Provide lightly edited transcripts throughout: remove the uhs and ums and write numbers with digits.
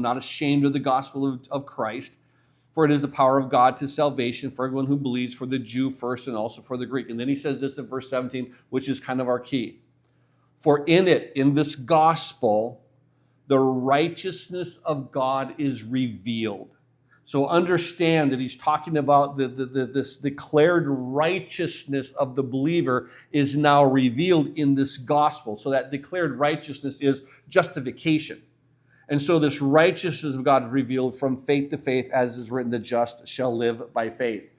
I'm not ashamed of the gospel of Christ, for it is the power of God to salvation for everyone who believes, for the Jew first and also for the Greek. And then he says this in verse 17, which is kind of our key. For in it, in this gospel, the righteousness of God is revealed. So understand that he's talking about this declared righteousness of the believer is now revealed in this gospel. So that declared righteousness is justification. And so this righteousness of God is revealed from faith to faith, as is written, the just shall live by faith.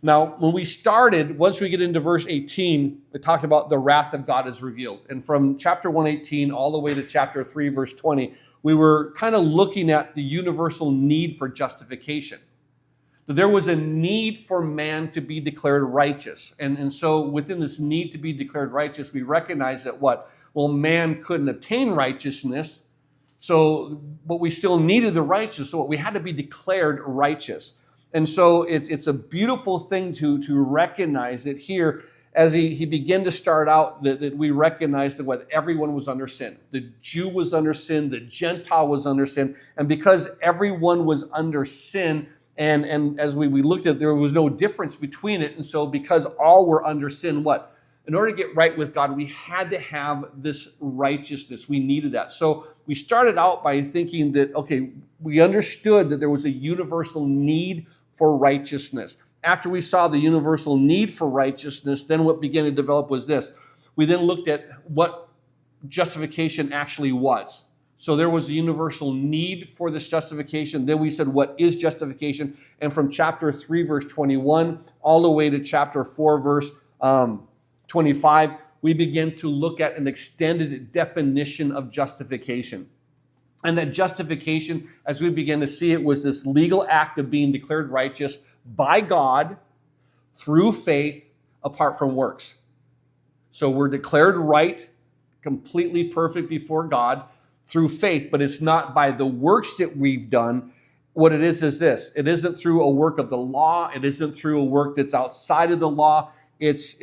Now, when we started, once we get into verse 18, it talked about the wrath of God is revealed. And from chapter 1:18 all the way to chapter 3, verse 20, we were kind of looking at the universal need for justification. That there was a need for man to be declared righteous. And so within this need to be declared righteous, we recognize that what? Well, man couldn't obtain righteousness, but we still needed the righteous, so we had to be declared righteous. And so it's a beautiful thing to recognize that here, as he began to start out, that we recognized that what everyone was under sin. The Jew was under sin, the Gentile was under sin, and because everyone was under sin, and as we looked at, there was no difference between it, and so because all were under sin, what? In order to get right with God, we had to have this righteousness. We needed that. So we started out by thinking that, okay, we understood that there was a universal need for righteousness. After we saw the universal need for righteousness, then what began to develop was this. We then looked at what justification actually was. So there was a universal need for this justification. Then we said, what is justification? And from chapter 3, verse 21, all the way to chapter 4, verse 25, we begin to look at an extended definition of justification. And that justification, as we begin to see it, was this legal act of being declared righteous by God through faith apart from works. So we're declared right, completely perfect before God through faith, but it's not by the works that we've done. What it is this. It isn't through a work of the law. It isn't through a work that's outside of the law. It's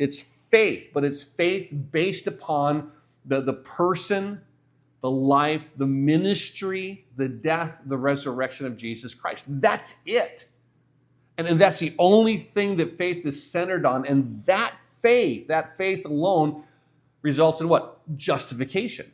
faith, but it's faith based upon the person, the life, the ministry, the death, the resurrection of Jesus Christ. That's it. And that's the only thing that faith is centered on. And that faith alone results in what? Justification.